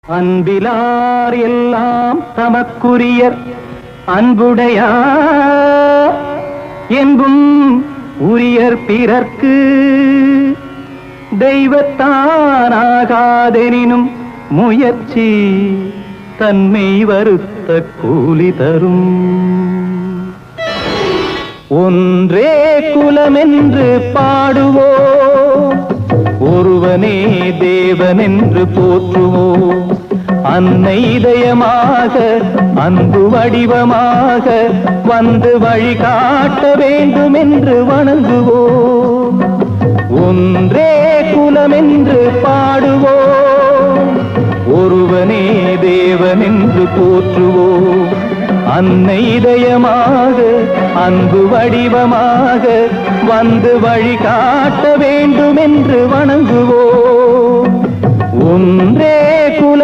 அன்பிலார் எல்லாம் தமக்குரியர் அன்புடையார் என்பும் உரியர் பிறர்க்கு தெய்வத்தானாகாதெனினும் முயற்சி தன்மை வருத்த கூலி தரும். ஒன்றே குலமென்று பாடுவோம், ஒருவனே தேவனென்று போற்றுவோம். அன்னை இதயமாக அன்பு வடிவமாக வந்து வழிகாட்ட வேண்டும் என்று வணங்குவோம். ஒன்றே குலமென்று பாடுவோம், ஒருவனே தேவனென்று போற்றுவோம். அன்னை இதயமாக அன்பு வடிவமாக வந்து வழிகாட்ட வேண்டும் என்று வணங்குவோம். ஒன்றே குல